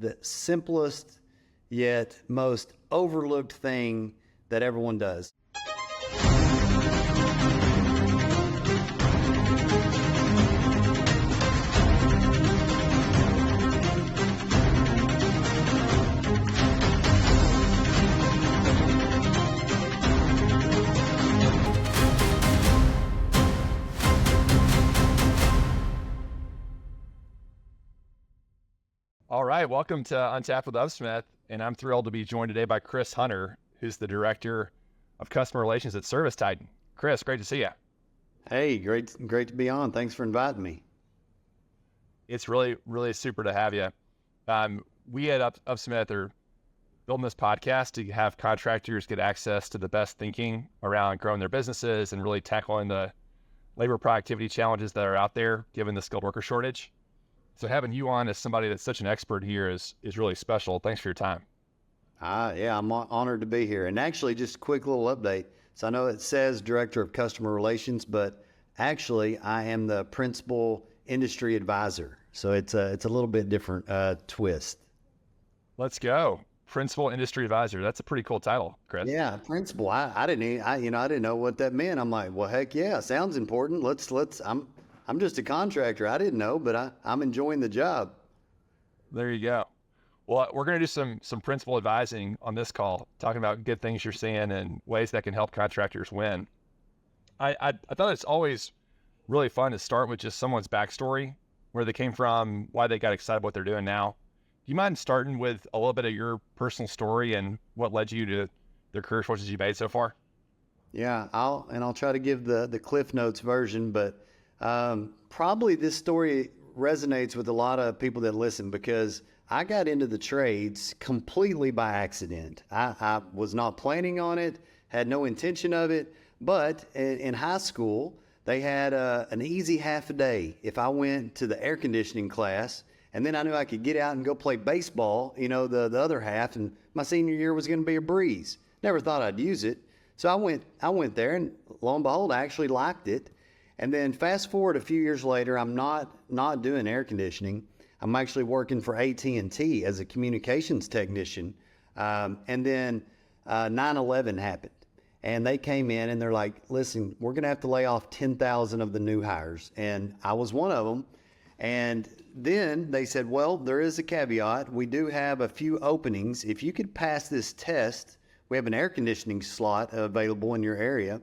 the simplest yet most overlooked thing that everyone does. All right, welcome to Untapped with UpSmith, and I'm thrilled to be joined today by Chris Hunter, who's the Director of Customer Relations at ServiceTitan. Chris, great to see you. Hey, great to be on. Thanks for inviting me. It's really super to have you. We at UpSmith are building this podcast to have contractors get access to the best thinking around growing their businesses and really tackling the labor productivity challenges that are out there, given the skilled worker shortage. So having you on as somebody that's such an expert here is really special. Thanks for your time. Yeah, I'm honored to be here. And actually, just a quick little update. So I know it says Director of Customer Relations, but actually I am the Principal Industry Advisor. So it's a little bit different twist. Let's go. Principal Industry Advisor. That's a pretty cool title, Chris. Yeah, principal. I didn't know what that meant. I'm like, well, heck yeah, sounds important. I'm just a contractor. I didn't know, but I'm enjoying the job. There you go. Well, we're going to do some principal advising on this call, talking about good things you're seeing and ways that can help contractors win. I thought it's always really fun to start with just someone's backstory, where they came from, why they got excited about what they're doing now. Do you mind starting with a little bit of your personal story and what led you to the career choices you've made so far? Yeah, I'll try to give the Cliff Notes version, but probably this story resonates with a lot of people that listen because I got into the trades completely by accident. I was not planning on it, had no intention of it, but in high school, they had an easy half a day if I went to the air conditioning class, and then I knew I could get out and go play baseball, the other half, and my senior year was going to be a breeze. Never thought I'd use it. So I went there, and lo and behold, I actually liked it. And then fast forward a few years later, I'm not doing air conditioning. I'm actually working for AT&T as a communications technician. And then 9/11 happened. And they came in and they're like, listen, we're going to have to lay off 10,000 of the new hires. And I was one of them. And then they said, well, there is a caveat. We do have a few openings. If you could pass this test, we have an air conditioning slot available in your area.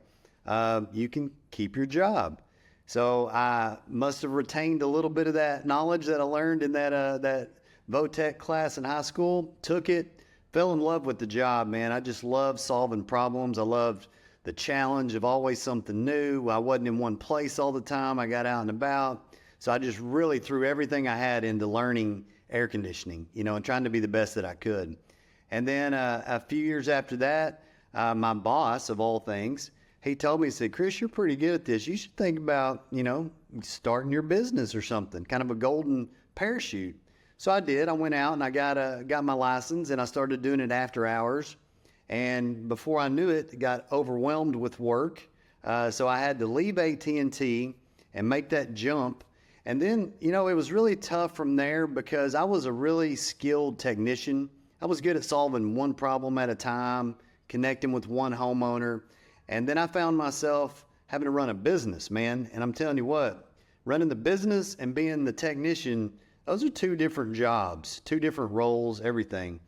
You can keep your job. So I must have retained a little bit of that knowledge that I learned in that VOTEC class in high school, took it, fell in love with the job, man. I just love solving problems. I loved the challenge of always something new. I wasn't in one place all the time. I got out and about. So I just really threw everything I had into learning air conditioning, and trying to be the best that I could. And then a few years after that, my boss, of all things, he told me, he said, Chris, you're pretty good at this. You should think about, starting your business or something, kind of a golden parachute. So I did. I went out and I got my license and I started doing it after hours. And before I knew it, got overwhelmed with work. So I had to leave AT&T and make that jump. And then, it was really tough from there because I was a really skilled technician. I was good at solving one problem at a time, connecting with one homeowner. And then I found myself having to run a business, man. And I'm telling you what, running the business and being the technician, those are two different jobs, two different roles, everything.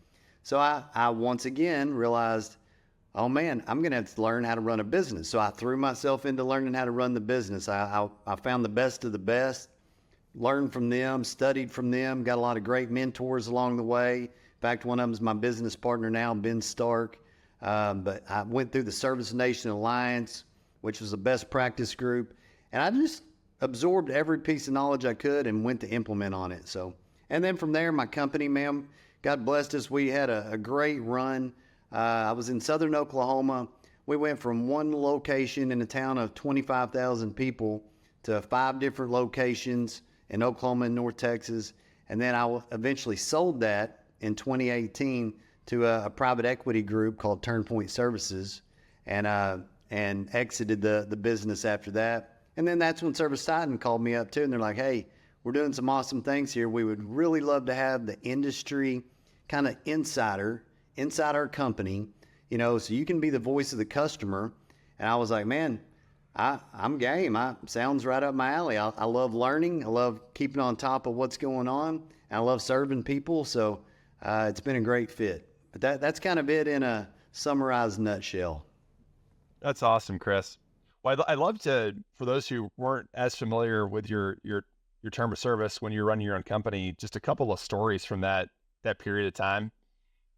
So I once again realized, oh man, I'm going to have to learn how to run a business. So I threw myself into learning how to run the business. I found the best of the best, learned from them, studied from them, got a lot of great mentors along the way. In fact, one of them is my business partner now, Ben Stark. But I went through the Service Nation Alliance, which was a best practice group, and I just absorbed every piece of knowledge I could and went to implement on it. So, and then from there, my company, man, God blessed us. We had a great run. I was in Southern Oklahoma. We went from one location in a town of 25,000 people to 5 different locations in Oklahoma and North Texas. And then I eventually sold that in 2018 to a private equity group called Turnpoint Services, and exited the business after that. And then that's when ServiceTitan called me up too, and they're like, hey, we're doing some awesome things here. We would really love to have the industry kind of inside our company, so you can be the voice of the customer. And I was like, man, I'm game. Sounds right up my alley. I love learning. I love keeping on top of what's going on. I love serving people. So it's been a great fit. But that's kind of it in a summarized nutshell. That's awesome, Chris. Well, I'd love to, for those who weren't as familiar with your term of service when you're running your own company, just a couple of stories from that period of time.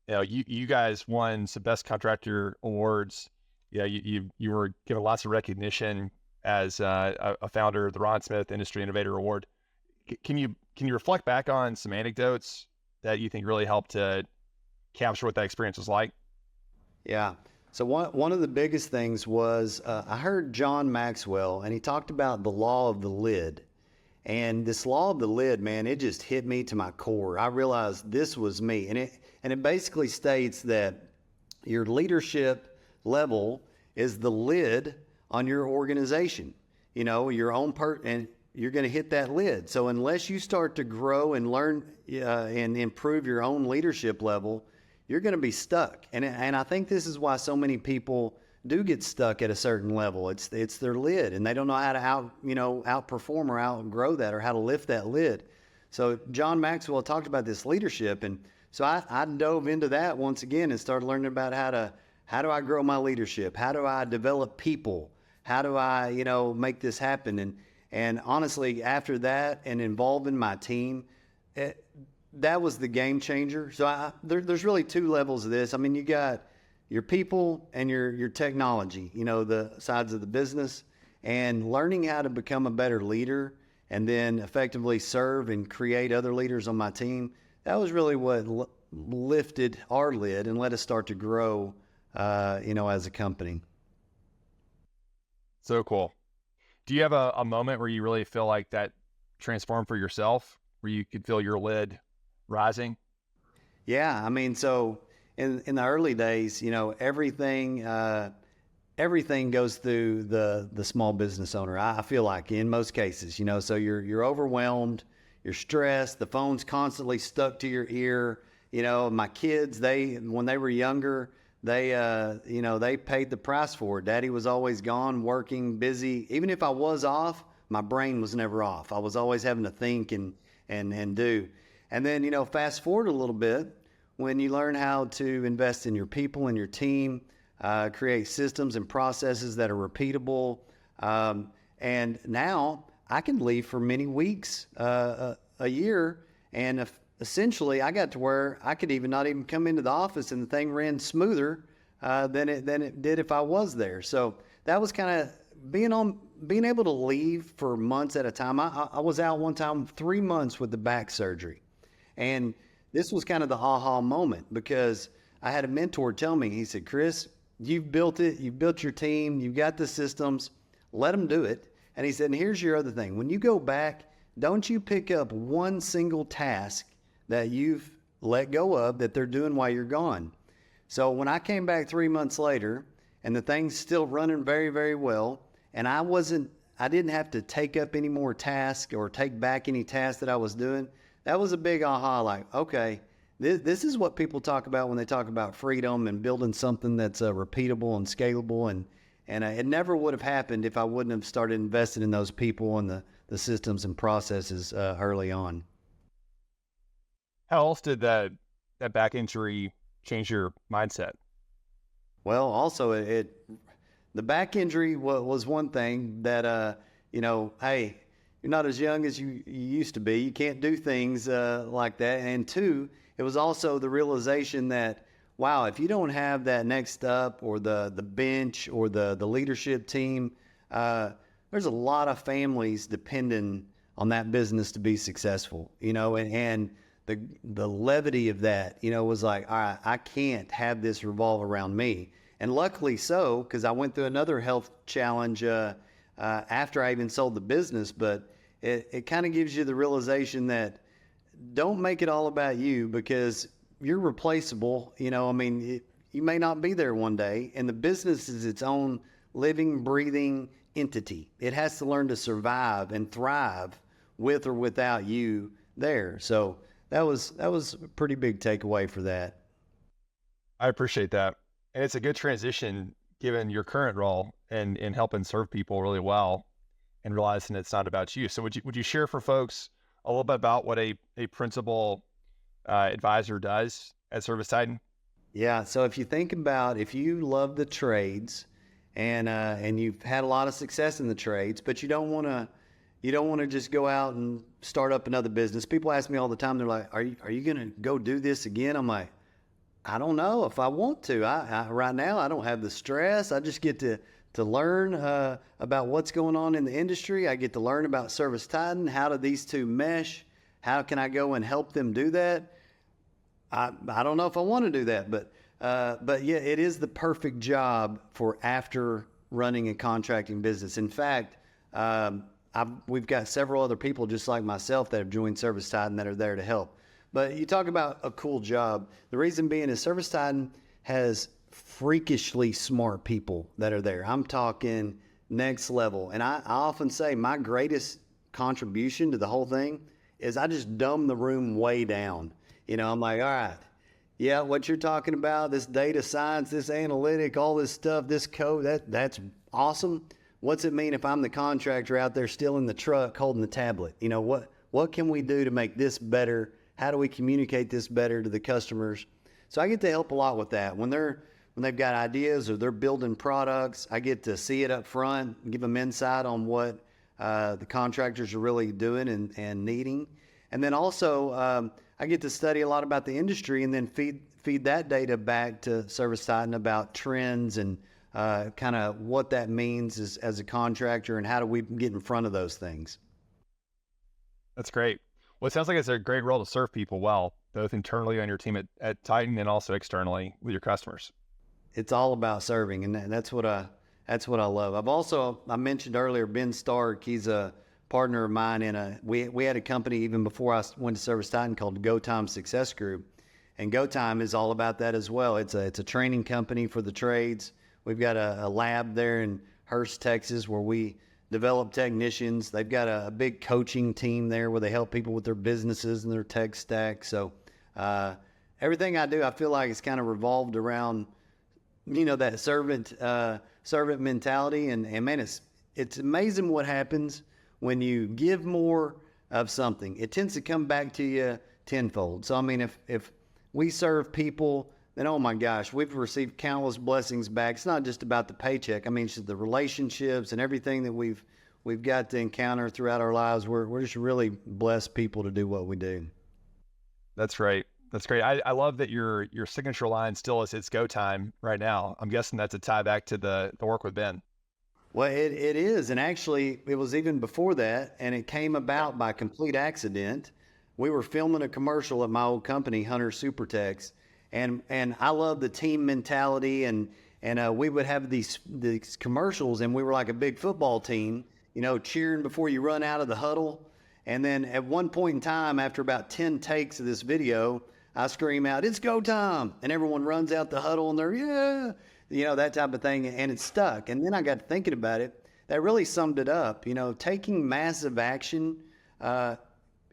You guys won some best contractor awards. Yeah, you were given lots of recognition as a founder of the Wyatt Smith Industry Innovator Award. Can you reflect back on some anecdotes that you think really helped to capture what that experience was like? Yeah. So one of the biggest things was I heard John Maxwell, and he talked about the law of the lid. And this law of the lid, man, it just hit me to my core. I realized this was me. And it basically states that your leadership level is the lid on your organization. Your own and you're going to hit that lid. So unless you start to grow and learn and improve your own leadership level, you're going to be stuck. And I think this is why so many people do get stuck at a certain level. It's their lid, and they don't know how to outperform or outgrow that, or how to lift that lid. So John Maxwell talked about this leadership, and so I dove into that once again and started learning about how do I grow my leadership? How do I develop people? How do I make this happen? And honestly, after that and involving my team, that was the game changer. So there's really two levels of this. I mean, you got your people and your technology, the sides of the business, and learning how to become a better leader and then effectively serve and create other leaders on my team. That was really what lifted our lid and let us start to grow, as a company. So cool. Do you have a moment where you really feel like that transformed for yourself, where you could feel your lid rising? Yeah. I mean, so in the early days, everything goes through the small business owner. I feel like in most cases, so you're overwhelmed, you're stressed, the phone's constantly stuck to your ear. My kids, when they were younger, they paid the price for it. Daddy was always gone, working, busy. Even if I was off, my brain was never off. I was always having to think and do. And then, fast forward a little bit, when you learn how to invest in your people and your team, create systems and processes that are repeatable. And now I can leave for many weeks, a year, and essentially I got to where I could not even come into the office, and the thing ran smoother than it did if I was there. So that was kind of being able to leave for months at a time. I was out one time 3 months with the back surgery, and this was kind of the aha moment, because I had a mentor tell me, he said, Chris, you've built it, you've built your team, you've got the systems, let them do it. And he said, and here's your other thing. When you go back, don't you pick up one single task that you've let go of that they're doing while you're gone. So when I came back 3 months later and the thing's still running very, very well, and I didn't have to take up any more tasks or take back any tasks that I was doing, that was a big aha, like, okay, this is what people talk about when they talk about freedom and building something that's repeatable and scalable. And it never would have happened if I wouldn't have started investing in those people and the systems and processes early on. How else did that back injury change your mindset? Well, also the back injury was one thing that, hey, you're not as young as you used to be. You can't do things like that. And two, it was also the realization that, wow, if you don't have that next up or the bench or the leadership team, there's a lot of families depending on that business to be successful, and the levity of that, was like, all right, I can't have this revolve around me. And luckily so, because I went through another health challenge after I even sold the business, but it kind of gives you the realization that don't make it all about you, because you're replaceable. You may not be there one day, and the business is its own living, breathing entity. It has to learn to survive and thrive with or without you there. So that was a pretty big takeaway for that. I appreciate that. And it's a good transition given your current role in helping serve people really well and realizing it's not about you. So would you share for folks a little bit about what a principal advisor does at ServiceTitan? Yeah. So if you think about, if you love the trades and you've had a lot of success in the trades, but you don't want to just go out and start up another business. People ask me all the time, they're like, are you going to go do this again? I'm like, I don't know if I want to. I right now, I don't have the stress. I just get to learn about what's going on in the industry. I get to learn about ServiceTitan. How do these two mesh? How can I go and help them do that? I don't know if I want to do that, but yeah, it is the perfect job for after running a contracting business. In fact, we've got several other people just like myself that have joined ServiceTitan that are there to help. But you talk about a cool job. The reason being is ServiceTitan has freakishly smart people that are there. I'm talking next level. And I often say my greatest contribution to the whole thing is I just dumb the room way down. I'm like, all right, yeah, what you're talking about, this data science, this analytic, all this stuff, this code, that's awesome. What's it mean if I'm the contractor out there still in the truck holding the tablet? What can we do to make this better? How do we communicate this better to the customers? So I get to help a lot with that. When they've got ideas or they're building products, I get to see it up front, give them insight on what the contractors are really doing and needing. And then also I get to study a lot about the industry and then feed that data back to ServiceTitan about trends and kind of what that means as a contractor and how do we get in front of those things. That's great. Well, it sounds like it's a great role to serve people well, both internally on your team at Titan and also externally with your customers. It's all about serving, and that's what I love. I mentioned earlier, Ben Stark, he's a partner of mine we had a company even before I went to ServiceTitan called Go Time Success Group. And Go Time is all about that as well. It's a training company for the trades. We've got a lab there in Hurst, Texas, where we develop technicians. They've got a big coaching team there where they help people with their businesses and their tech stack. So everything I do, I feel like it's kind of revolved around, that servant mentality. And man, it's amazing what happens when you give more of something. It tends to come back to you tenfold. So, I mean, if we serve people, then, oh my gosh, we've received countless blessings back. It's not just about the paycheck. I mean, it's the relationships and everything that we've got to encounter throughout our lives. We're just really blessed people to do what we do. That's right. That's great. I love that your signature line still is it's go time right now. I'm guessing that's a tie back to the work with Ben. Well, it is. And actually, it was even before that, and it came about by complete accident. We were filming a commercial at my old company, Hunter Supertex, and I love the team mentality, and we would have these commercials, and we were like a big football team, cheering before you run out of the huddle. And then at one point in time, after about 10 takes of this video, I scream out, "It's go time!" And everyone runs out the huddle, and they're, yeah, that type of thing, and it stuck. And then I got thinking about it. That really summed it up. Taking massive action,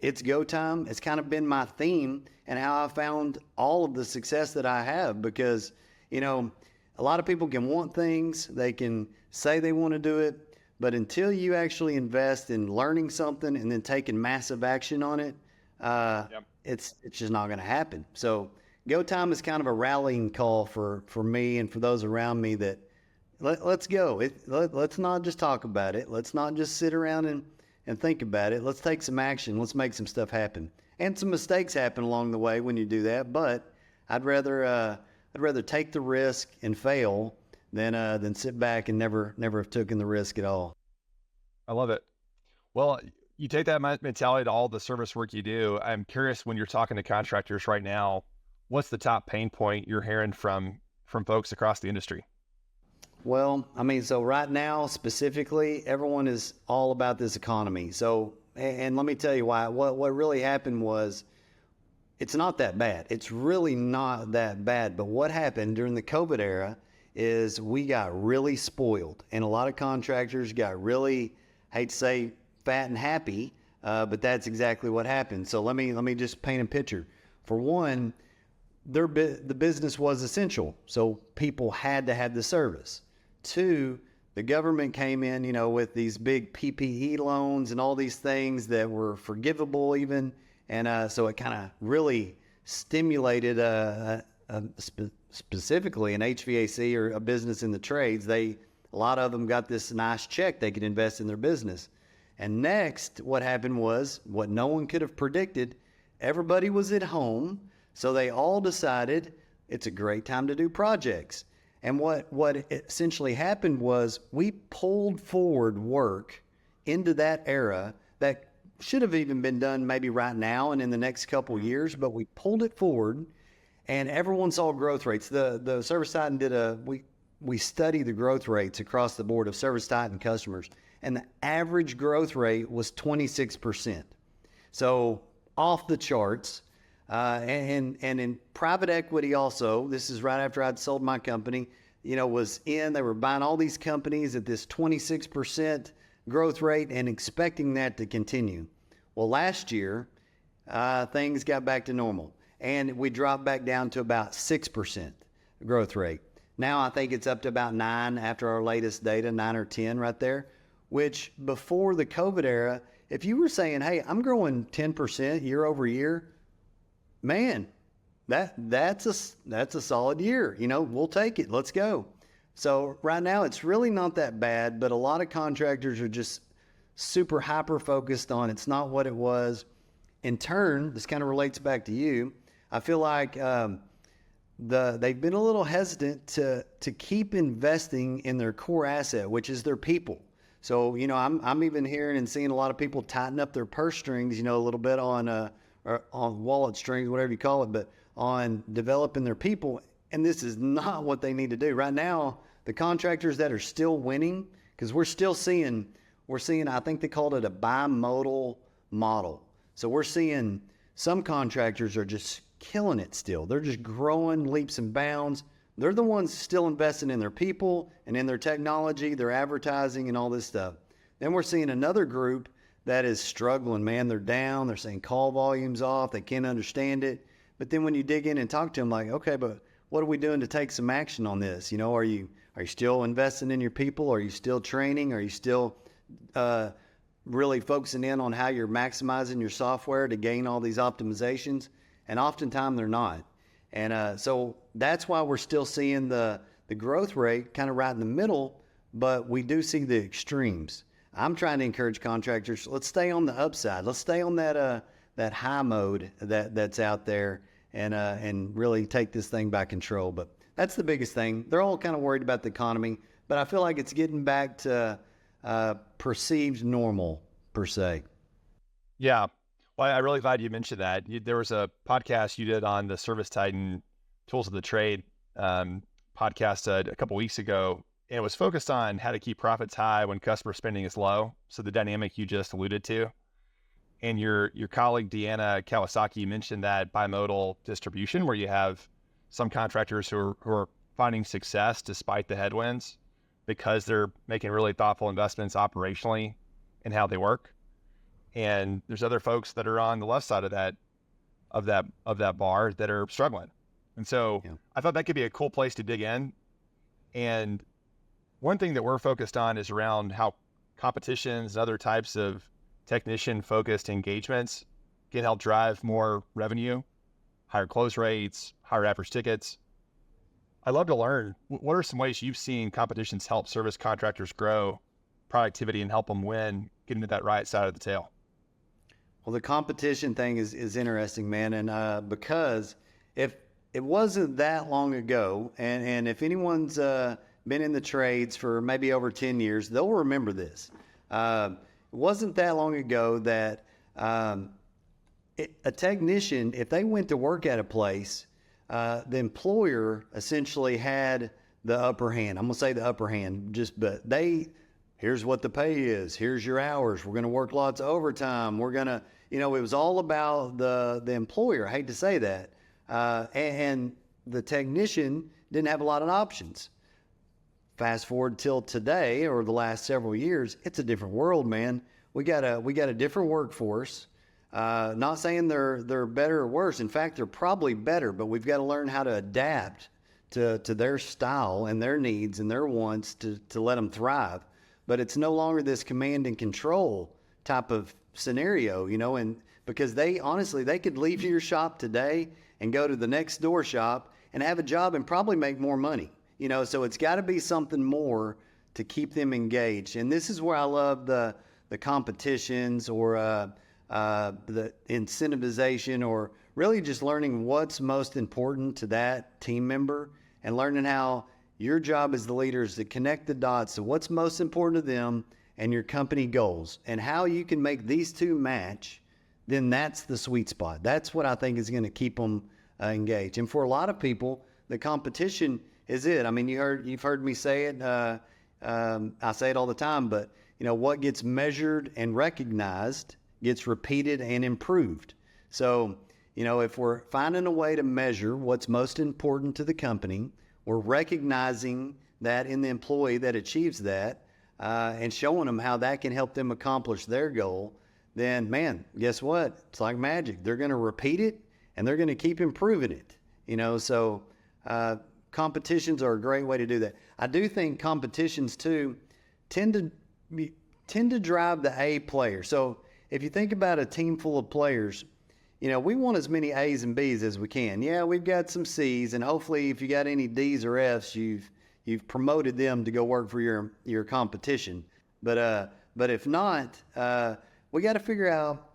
it's go time. It's kind of been my theme and how I found all of the success that I have because, a lot of people can want things. They can say they want to do it, but until you actually invest in learning something and then taking massive action on it, it's just not going to happen. So go time is kind of a rallying call for me and for those around me that let's go. Let's not just talk about it. Let's not just sit around and think about it. Let's take some action. Let's make some stuff happen. And some mistakes happen along the way when you do that. But I'd rather take the risk and fail than sit back and never have taken the risk at all. I love it. Well, you take that mentality to all the service work you do. I'm curious, when you're talking to contractors right now, what's the top pain point you're hearing from folks across the industry? Well, I mean, so right now specifically, everyone is all about this economy. So, and let me tell you why. What really happened was, it's not that bad. It's really not that bad. But what happened during the COVID era is we got really spoiled, and a lot of contractors got really, I hate to say, fat and happy but that's exactly what happened. So let me just paint a picture. For one, the business was essential, so people had to have the service. Two, the government came in, with these big PPE loans and all these things that were forgivable even, and so it kind of really stimulated specifically an HVAC or a business in the trades. A lot of them got this nice check they could invest in their business. And next, what happened was what no one could have predicted. Everybody was at home, so they all decided it's a great time to do projects. And what essentially happened was we pulled forward work into that era that should have even been done maybe right now and in the next couple years, but we pulled it forward, and everyone saw growth rates. The ServiceTitan did we study the growth rates across the board of ServiceTitan customers, and the average growth rate was 26%. So off the charts. And in private equity also, this is right after I'd sold my company, they were buying all these companies at this 26% growth rate and expecting that to continue. Well, last year, things got back to normal, and we dropped back down to about 6% growth rate. Now I think it's up to about 9 after our latest data, 9 or 10 right there, which before the COVID era, if you were saying, hey, I'm growing 10% year over year, man, that's a solid year. We'll take it. Let's go. So right now it's really not that bad, but a lot of contractors are just super hyper focused on it's not what it was. In turn, this kind of relates back to you. I feel like they've been a little hesitant to keep investing in their core asset, which is their people. So I'm even hearing and seeing a lot of people tighten up their purse strings, a little bit on wallet strings, whatever you call it, but on developing their people. And this is not what they need to do right now. The contractors that are still winning, because we're seeing, I think they called it a bimodal model. So we're seeing some contractors are just killing it still. They're just growing leaps and bounds. They're the ones still investing in their people and in their technology, their advertising and all this stuff. Then we're seeing another group that is struggling, man. They're down. They're saying call volume's off. They can't understand it. But then when you dig in and talk to them, like, okay, but what are we doing to take some action on this? Are you still investing in your people? Are you still training? Are you still really focusing in on how you're maximizing your software to gain all these optimizations? And oftentimes they're not. And so that's why we're still seeing the growth rate kind of right in the middle, but we do see the extremes. I'm trying to encourage contractors, let's stay on the upside. Let's stay on that high mode that's out there and really take this thing by control. But that's the biggest thing. They're all kind of worried about the economy, but I feel like it's getting back to perceived normal per se. Yeah. Well, I really glad you mentioned that. There was a podcast you did on the ServiceTitan Tools of the Trade podcast a couple weeks ago, and it was focused on how to keep profits high when customer spending is low. So the dynamic you just alluded to. And your colleague, Deanna Kawasaki, mentioned that bimodal distribution where you have some contractors who are finding success despite the headwinds because they're making really thoughtful investments operationally in how they work. And there's other folks that are on the left side of that bar that are struggling. And so I thought that could be a cool place to dig in. And one thing that we're focused on is around how competitions and other types of technician-focused engagements can help drive more revenue, higher close rates, higher average tickets. I'd love to learn, what are some ways you've seen competitions help service contractors grow productivity and help them win, get into that right side of the tail? Well, the competition thing is interesting, man. And because if it wasn't that long ago, and if anyone's been in the trades for maybe over 10 years, they'll remember this. It wasn't that long ago that a technician, if they went to work at a place, the employer essentially had the upper hand. I'm going to say the upper hand, here's what the pay is. Here's your hours. We're going to work lots of overtime. We're going to, it was all about the employer. I hate to say that. And the technician didn't have a lot of options. Fast forward till today or the last several years, it's a different world, man. we got a different workforce. Not saying they're better or worse. In fact, they're probably better, but we've got to learn how to adapt to their style and their needs and their wants to let them thrive. But it's no longer this command and control type of scenario, and because they could leave your shop today and go to the next door shop and have a job and probably make more money, so it's got to be something more to keep them engaged. And this is where I love the competitions or the incentivization, or really just learning what's most important to that team member and learning how your job as the leader is to connect the dots to what's most important to them and your company goals, and how you can make these two match. Then that's the sweet spot. That's what I think is going to keep them engaged. And for a lot of people, the competition is it. I mean, you've heard me say it. I say it all the time, but what gets measured and recognized gets repeated and improved. So, if we're finding a way to measure what's most important to the company, we're recognizing that in the employee that achieves that, and showing them how that can help them accomplish their goal, then man, guess what? It's like magic. They're going to repeat it and they're going to keep improving it. So competitions are a great way to do that. I do think competitions too tend to drive the A player. So if you think about a team full of players, we want as many A's and B's as we can. Yeah, we've got some C's, and hopefully if you got any D's or F's, you've promoted them to go work for your competition. But if not, we got to figure out,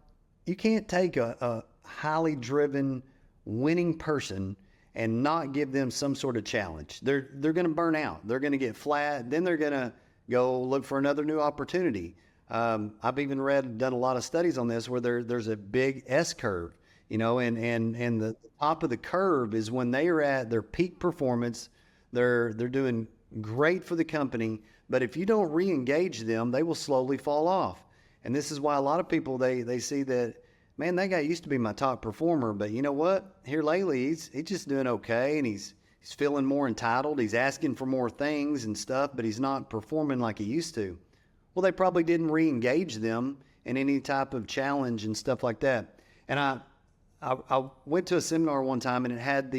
you can't take a highly driven, winning person and not give them some sort of challenge. They're going to burn out. They're going to get flat. Then they're going to go look for another new opportunity. I've even done a lot of studies on this where there's a big S curve, and the top of the curve is when they are at their peak performance. They're doing great for the company, but if you don't re-engage them, they will slowly fall off. And this is why a lot of people, they see that, man, that guy used to be my top performer, but you know what? Here lately, he's just doing okay, and he's feeling more entitled. He's asking for more things and stuff, but he's not performing like he used to. Well, they probably didn't re-engage them in any type of challenge and stuff like that. And I went to a seminar one time, and it had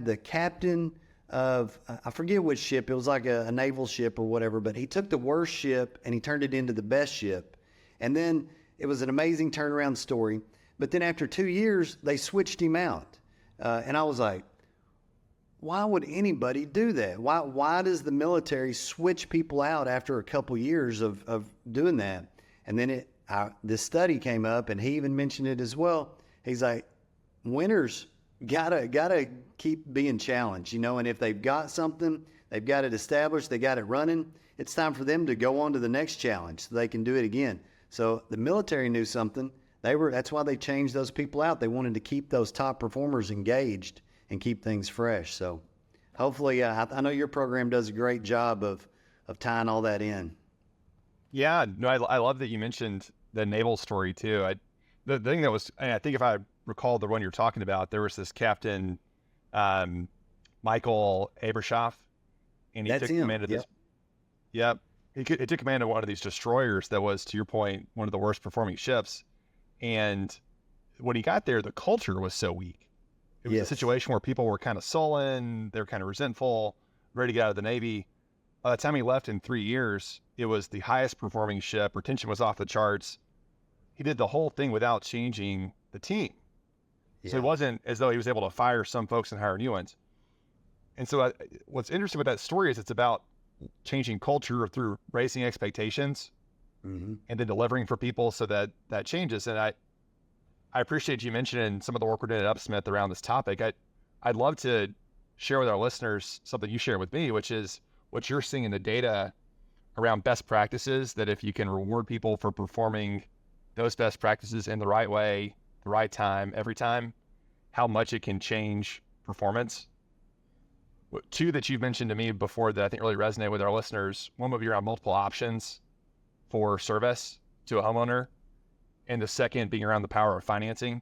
the captain of, I forget which ship. It was like a naval ship or whatever, but he took the worst ship and he turned it into the best ship. And then it was an amazing turnaround story. But then after 2 years, they switched him out. And I was like, why would anybody do that? Why does the military switch people out after a couple years of doing that? And then this study came up, and he even mentioned it as well. He's like, winners gotta keep being challenged, and if they've got something, they've got it established, they got it running, it's time for them to go on to the next challenge so they can do it again. So the military knew something. That's why they changed those people out. They wanted to keep those top performers engaged and keep things fresh. So hopefully, I know your program does a great job of tying all that in. Yeah, no, I love that you mentioned the naval story too. The thing that was, and I think if I recall the one you're talking about, there was this captain, Michael Abershoff, and he took command of this. Yep. He took command of one of these destroyers that was, to your point, one of the worst performing ships. And when he got there, the culture was so weak. It was a situation where people were kind of sullen, they were kind of resentful, ready to get out of the Navy. By the time he left in 3 years, it was the highest performing ship. Retention was off the charts. He did the whole thing without changing the team. Yeah. So it wasn't as though he was able to fire some folks and hire new ones. And so what's interesting with that story is it's about changing culture through raising expectations and then delivering for people so that changes. And I appreciate you mentioning some of the work we're doing at UpSmith around this topic. I'd love to share with our listeners something you shared with me, which is what you're seeing in the data around best practices, that if you can reward people for performing those best practices in the right way, the right time, every time, how much it can change performance. Two that you've mentioned to me before that I think really resonate with our listeners. One would be around multiple options for service to a homeowner, and the second being around the power of financing.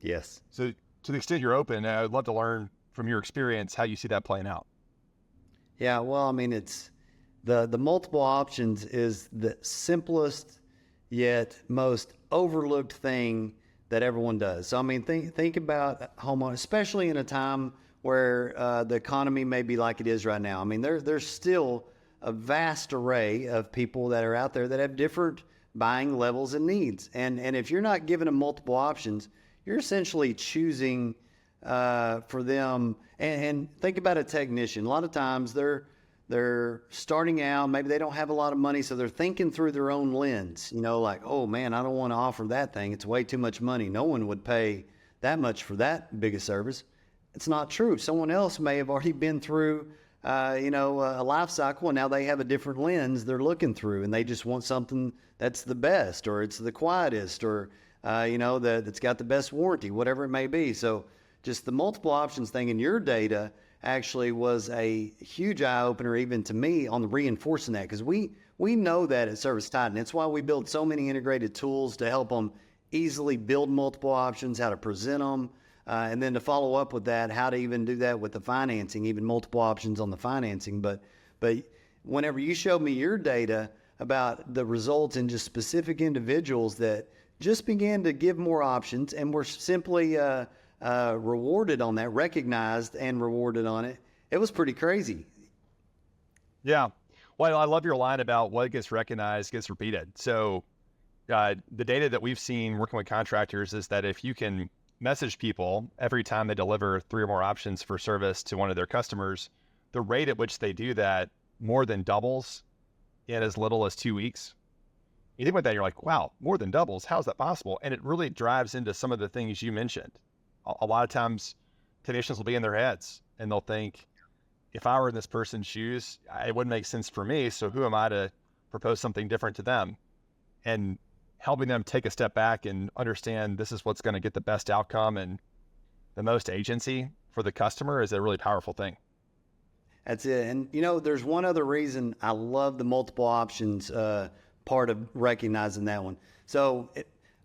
Yes. So to the extent you're open, I'd love to learn from your experience how you see that playing out. Yeah, well, I mean, the multiple options is the simplest yet most overlooked thing that everyone does. So I mean, think about homeowners, especially in a time where the economy may be like it is right now. I mean, there's still a vast array of people that are out there that have different buying levels and needs. And if you're not giving them multiple options, you're essentially choosing for them. And think about a technician. A lot of times they're starting out, maybe they don't have a lot of money, so they're thinking through their own lens, like, oh man, I don't want to offer that thing. It's way too much money. No one would pay that much for that big a service. It's not true. Someone else may have already been through, a life cycle, and now they have a different lens they're looking through, and they just want something that's the best, or it's the quietest, or, that's got the best warranty, whatever it may be. So just the multiple options thing in your data actually was a huge eye opener, even to me, on the reinforcing that, because we know that at ServiceTitan. It's why we build so many integrated tools to help them easily build multiple options, how to present them, and then to follow up with that, how to even do that with the financing, even multiple options on the financing. But whenever you showed me your data about the results in just specific individuals that just began to give more options and were simply rewarded on that, recognized and rewarded on it, it was pretty crazy. Yeah. Well, I love your line about what gets recognized gets repeated. So the data that we've seen working with contractors is that if you can message people every time they deliver 3 or more options for service to one of their customers, the rate at which they do that more than doubles in as little as 2 weeks. You think about that, you're like, wow, more than doubles. How's that possible? And it really drives into some of the things you mentioned. A lot of times technicians will be in their heads and they'll think, if I were in this person's shoes, it wouldn't make sense for me. So who am I to propose something different to them? And helping them take a step back and understand this is what's going to get the best outcome and the most agency for the customer is a really powerful thing. That's it. And there's one other reason I love the multiple options part of recognizing that one. So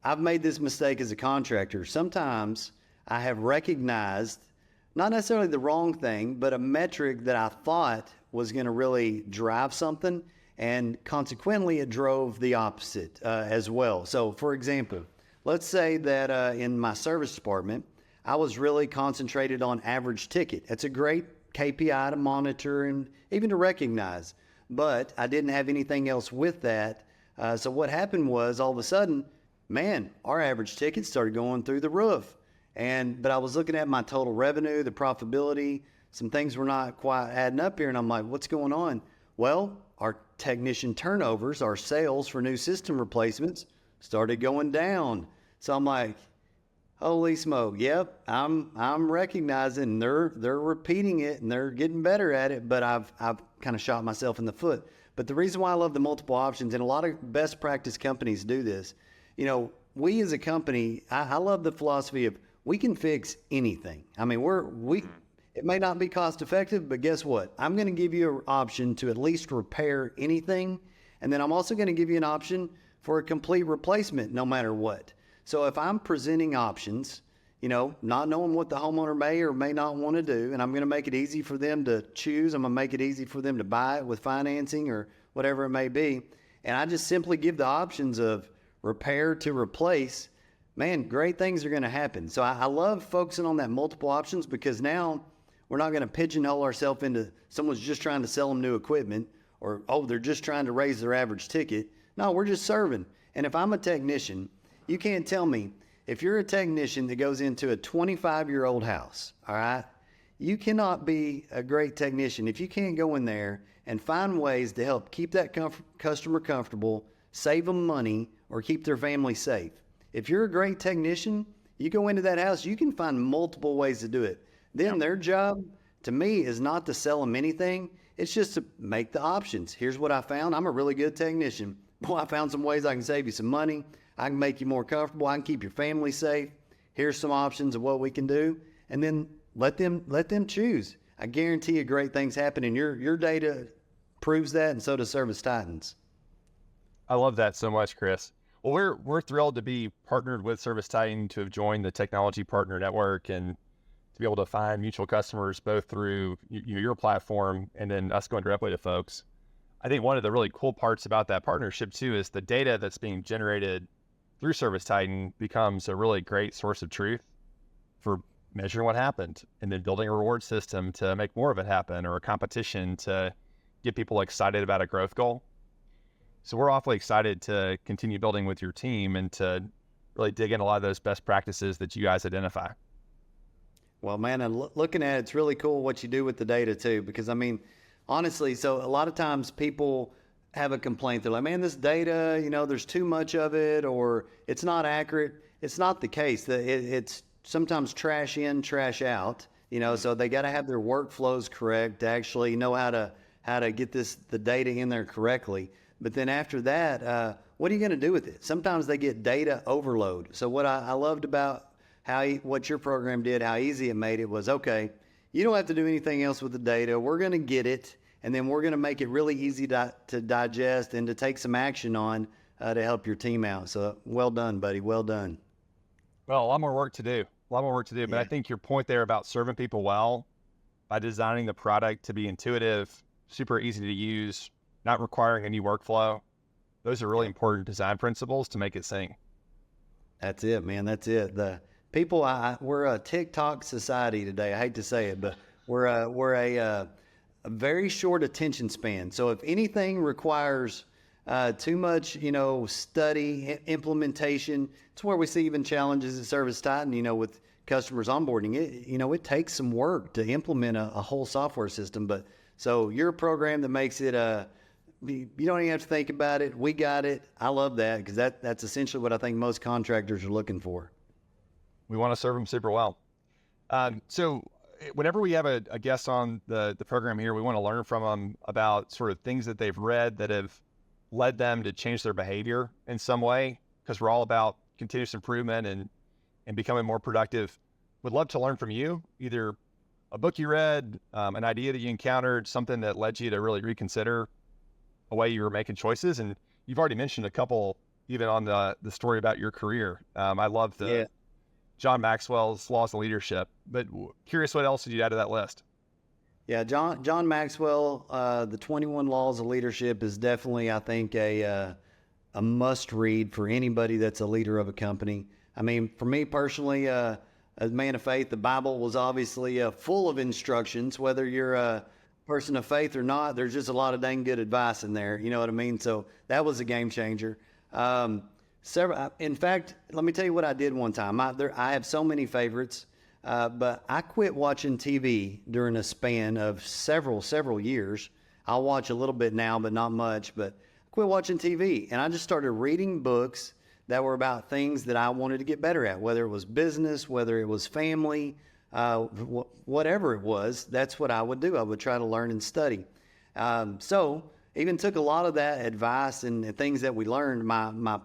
I've made this mistake as a contractor. Sometimes I have recognized not necessarily the wrong thing, but a metric that I thought was going to really drive something, and consequently it drove the opposite as well. So for example, let's say that in my service department, I was really concentrated on average ticket. It's a great KPI to monitor and even to recognize, but I didn't have anything else with that. So what happened was, all of a sudden, man, our average ticket started going through the roof. But I was looking at my total revenue, the profitability, some things were not quite adding up here. And I'm like, what's going on? Well, our technician turnovers, our sales for new system replacements started going down. So I'm like, holy smoke. Yep. I'm recognizing they're repeating it and they're getting better at it, but I've kind of shot myself in the foot. But the reason why I love the multiple options, and a lot of best practice companies do this, we as a company, I love the philosophy of, we can fix anything. I mean, it may not be cost effective, but guess what? I'm going to give you an option to at least repair anything. And then I'm also going to give you an option for a complete replacement, no matter what. So if I'm presenting options, not knowing what the homeowner may or may not want to do, and I'm going to make it easy for them to choose, I'm going to make it easy for them to buy it with financing or whatever it may be. And I just simply give the options of repair to replace. Man, great things are going to happen. So I love focusing on that multiple options, because now we're not going to pigeonhole ourselves into someone's just trying to sell them new equipment, or, they're just trying to raise their average ticket. No, we're just serving. And if I'm a technician, you can't tell me, if you're a technician that goes into a 25-year-old house, all right, you cannot be a great technician if you can't go in there and find ways to help keep that customer comfortable, save them money, or keep their family safe. If you're a great technician, you go into that house, you can find multiple ways to do it. Then their job, to me, is not to sell them anything. It's just to make the options. Here's what I found. I'm a really good technician. Boy, I found some ways I can save you some money. I can make you more comfortable. I can keep your family safe. Here's some options of what we can do. And then let them choose. I guarantee you great things happen, and your data proves that, and so does ServiceTitan's. I love that so much, Chris. Well, we're thrilled to be partnered with ServiceTitan, to have joined the Technology Partner Network, and to be able to find mutual customers both through your platform and then us going directly to folks. I think one of the really cool parts about that partnership too is the data that's being generated through ServiceTitan becomes a really great source of truth for measuring what happened and then building a reward system to make more of it happen, or a competition to get people excited about a growth goal. So we're awfully excited to continue building with your team and to really dig in a lot of those best practices that you guys identify. Well, man, and looking at it, it's really cool what you do with the data too, because I mean, honestly, so a lot of times people have a complaint. They're like, man, this data, there's too much of it, or it's not accurate. It's not the case. It's sometimes trash in, trash out, so they got to have their workflows correct to actually know how to get the data in there correctly. But then after that, what are you going to do with it? Sometimes they get data overload. So what I loved about what your program did, how easy it made it was, okay, you don't have to do anything else with the data. We're going to get it, and then we're going to make it really easy to digest and to take some action on to help your team out. So well done, buddy. Well done. Well, a lot more work to do. But Yeah. I think your point there about serving people well by designing the product to be intuitive, super easy to use, not requiring a new workflow, those are really important design principles to make it sing. That's it, man. That's it. The people, we're a TikTok society today. I hate to say it, but we're a very short attention span. So if anything requires too much, study, implementation, it's where we see even challenges at ServiceTitan, with customers onboarding. It takes some work to implement a whole software system. But so you're a program that makes it you don't even have to think about it. We got it. I love that, because that's essentially what I think most contractors are looking for. We want to serve them super well. So whenever we have a guest on the program here, we want to learn from them about sort of things that they've read that have led them to change their behavior in some way, because we're all about continuous improvement and becoming more productive. Would love to learn from you, either a book you read, an idea that you encountered, something that led you to really reconsider a way you were making choices. And you've already mentioned a couple, even on the story about your career. I love the John Maxwell's Laws of Leadership, but curious what else did you add to that list? Yeah, John Maxwell, the 21 Laws of Leadership is definitely, I think, a must read for anybody that's a leader of a company. I mean, for me personally, as a man of faith, the Bible was obviously full of instructions. Whether you're a person of faith or not, there's just a lot of dang good advice in there. You know what I mean? So that was a game changer. In fact, let me tell you what I did one time. I have so many favorites, but I quit watching TV during a span of several years. I'll watch a little bit now, but not much. But I quit watching TV, and I just started reading books that were about things that I wanted to get better at, whether it was business, whether it was family, whatever it was. That's what I would do. I would try to learn and study. So even took a lot of that advice and things that we learned. My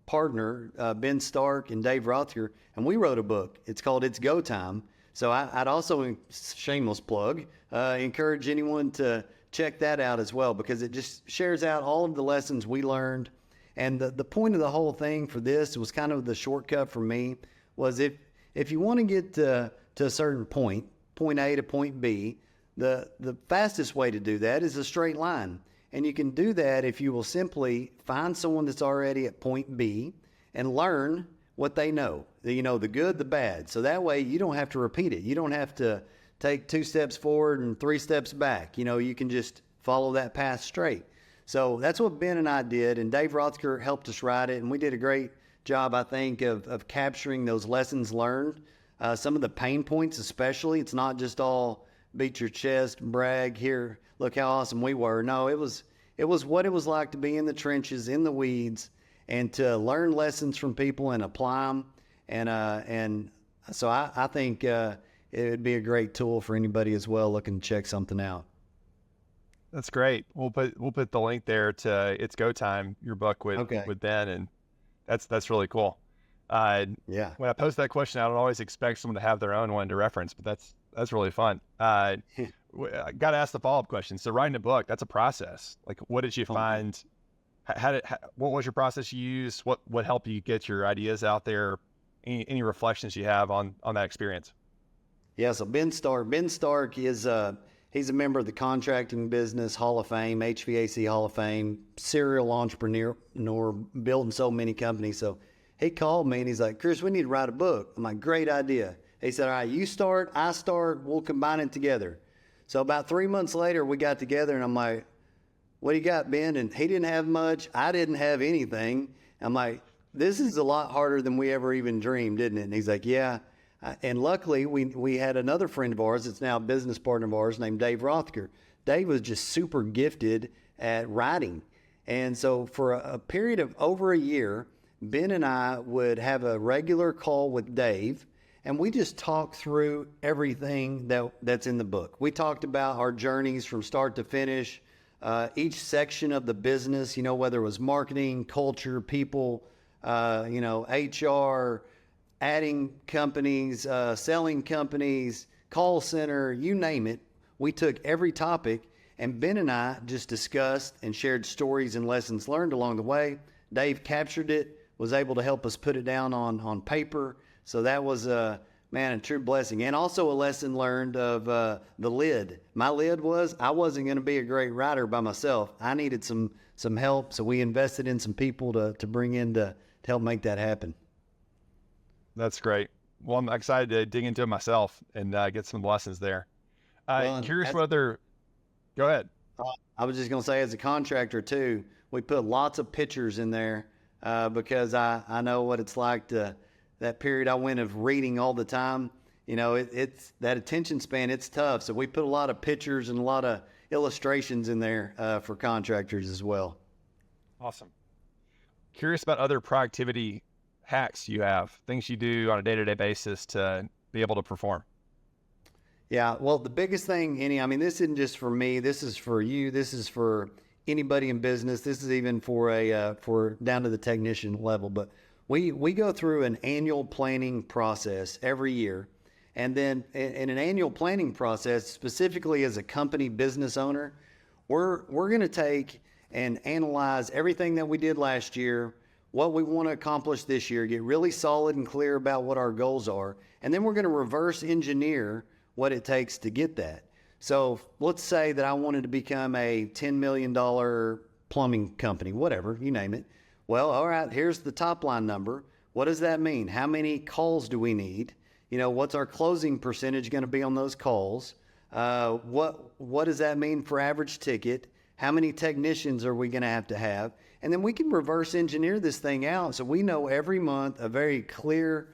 partner, Ben Stark and Dave Rothker, and we wrote a book. It's called It's Go Time. So I'd also, shameless plug, encourage anyone to check that out as well, because it just shares out all of the lessons we learned. And the point of the whole thing for this was kind of the shortcut for me was if you want to get to a certain point A to point B, the fastest way to do that is a straight line. And you can do that if you will simply find someone that's already at point B and learn what they know, the good, the bad. So that way you don't have to repeat it. You don't have to take 2 steps forward and 3 steps back. You can just follow that path straight. So that's what Ben and I did, and Dave Rothker helped us write it, and we did a great job, I think, of capturing those lessons learned. Some of the pain points especially. It's not just all beat your chest, brag, here, look how awesome we were. No, it was what it was like to be in the trenches, in the weeds, and to learn lessons from people and apply them. And so I think it would be a great tool for anybody as well looking to check something out. That's great. We'll put the link there to It's Go Time, your book with Ben, and that's really cool. Yeah. When I post that question, I don't always expect someone to have their own one to reference, but that's really fun. I got to ask the follow-up question. So writing a book, that's a process. Like, what did you find? What was your process you used? What helped you get your ideas out there? Any reflections you have on that experience? Yeah. So Ben Stark is He's a member of the Contracting Business Hall of Fame, HVAC Hall of Fame, serial entrepreneur, built and sold many companies. So he called me and he's like, Chris, we need to write a book. I'm like, great idea. He said, all right, you start, I start, we'll combine it together. So about 3 months later, we got together and I'm like, what do you got, Ben? And he didn't have much. I didn't have anything. I'm like, this is a lot harder than we ever even dreamed, didn't it? And he's like, yeah. And luckily, we had another friend of ours that's now a business partner of ours named Dave Rothker. Dave was just super gifted at writing. And so for a period of over a year, Ben and I would have a regular call with Dave, and we just talked through everything that's in the book. We talked about our journeys from start to finish, each section of the business, whether it was marketing, culture, people, HR, adding companies, selling companies, call center, you name it. We took every topic, and Ben and I just discussed and shared stories and lessons learned along the way. Dave captured it, was able to help us put it down on paper. So that was a true blessing. And also a lesson learned of the lid. My lid was I wasn't going to be a great writer by myself. I needed some help. So we invested in some people to bring in to help make that happen. That's great. Well, I'm excited to dig into it myself and get some lessons there. Curious whether, go ahead. I was just going to say, as a contractor too, we put lots of pictures in there because I know what it's like that period I went of reading all the time. It's that attention span, it's tough. So we put a lot of pictures and a lot of illustrations in there for contractors as well. Awesome. Curious about other productivity hacks you have, things you do on a day-to-day basis to be able to perform. Yeah, well, the biggest thing, this isn't just for me. This is for you. This is for anybody in business. This is even for down to the technician level. But we go through an annual planning process every year. And then in an annual planning process, specifically as a company business owner, we're going to take and analyze everything that we did last year, what we want to accomplish this year, get really solid and clear about what our goals are. And then we're going to reverse engineer what it takes to get that. So let's say that I wanted to become a $10 million plumbing company, whatever, you name it. Well, all right, here's the top line number. What does that mean? How many calls do we need? What's our closing percentage going to be on those calls? What does that mean for average ticket? How many technicians are we going to have? And then we can reverse engineer this thing out so we know every month a very clear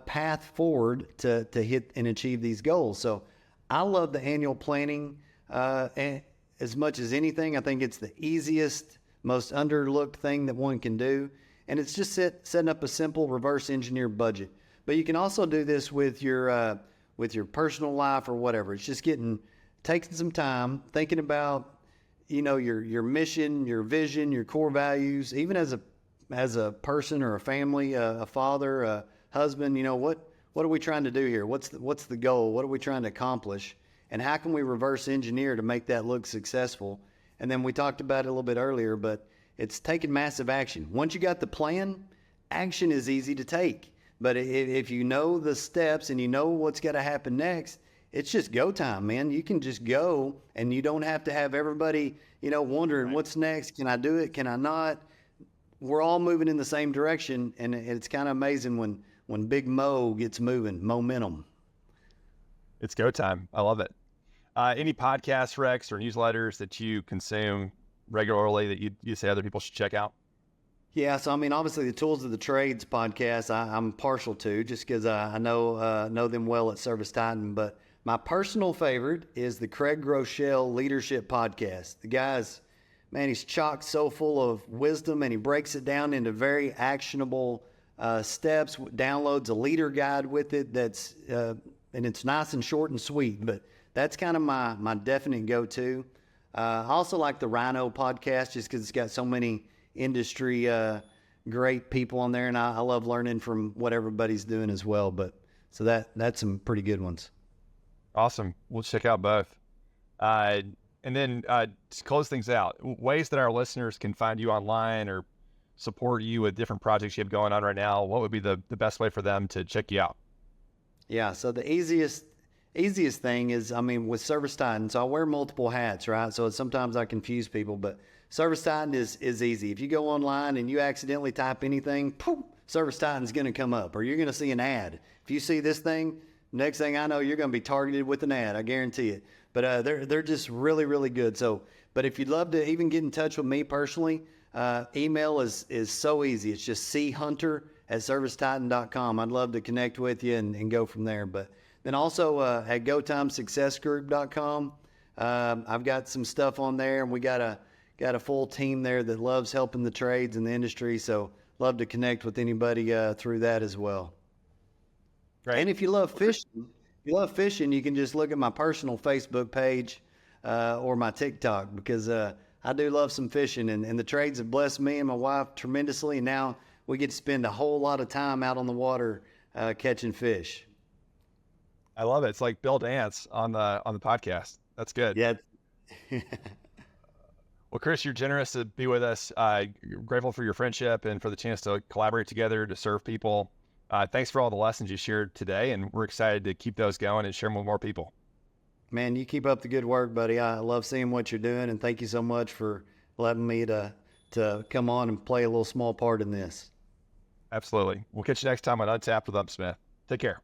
path forward to hit and achieve these goals. So I love the annual planning and as much as anything. I think it's the easiest, most underlooked thing that one can do. And it's just setting up a simple reverse engineer budget. But you can also do this with your personal life or whatever. It's just taking some time, thinking about your mission, your vision, your core values, even as a person or a family, a father, a husband. What are we trying to do here? What's the goal? What are we trying to accomplish? And how can we reverse engineer to make that look successful? And then we talked about it a little bit earlier, but it's taking massive action. Once you got the plan, action is easy to take. But if you know the steps and you know what's got to happen next, it's just go time, man. You can just go and you don't have to have everybody, wondering what's next. Can I do it? Can I not? We're all moving in the same direction. And it's kind of amazing when Big Mo gets moving, momentum. It's go time. I love it. Any podcasts, Rex, or newsletters that you consume regularly that you say other people should check out? Yeah, so obviously the Tools of the Trades podcast I'm partial to just because I know them well at ServiceTitan. But my personal favorite is the Craig Groeschel Leadership Podcast. The guy's, he's chock so full of wisdom, and he breaks it down into very actionable steps, downloads a leader guide with it that's and it's nice and short and sweet. But that's kind of my definite go-to. I also like the Rhino podcast just because it's got so many industry great people on there, and I love learning from what everybody's doing as well. But so that's some pretty good ones. Awesome. We'll check out both. And then to close things out, ways that our listeners can find you online or support you with different projects you have going on right now, what would be the best way for them to check you out? Yeah, so the easiest easiest thing is, I mean, with ServiceTitan, so I wear multiple hats, right? So sometimes I confuse people, but ServiceTitan is easy. If you go online and you accidentally type anything, poof, ServiceTitan's going to come up, or you're going to see an ad. If you see this thing, next thing I know, you're going to be targeted with an ad. I guarantee it. But they're just really, really good. So, but if you'd love to even get in touch with me personally, email is so easy. It's just chunter@servicetitan.com. I'd love to connect with you and go from there. But then also at gotimesuccessgroup.com, I've got some stuff on there, and we got a full team there that loves helping the trades and the industry. So love to connect with anybody through that as well. Great. And if you love fishing, you can just look at my personal Facebook page or my TikTok, because I do love some fishing, and the trades have blessed me and my wife tremendously. And now we get to spend a whole lot of time out on the water catching fish. I love it. It's like Bill Dance on the podcast. That's good. Yeah. Well, Chris, you're generous to be with us. Grateful for your friendship and for the chance to collaborate together to serve people. Thanks for all the lessons you shared today, and we're excited to keep those going and share them with more people. Man, you keep up the good work, buddy. I love seeing what you're doing, and thank you so much for letting me to come on and play a little small part in this. Absolutely. We'll catch you next time on Untapped with UpSmith. Take care.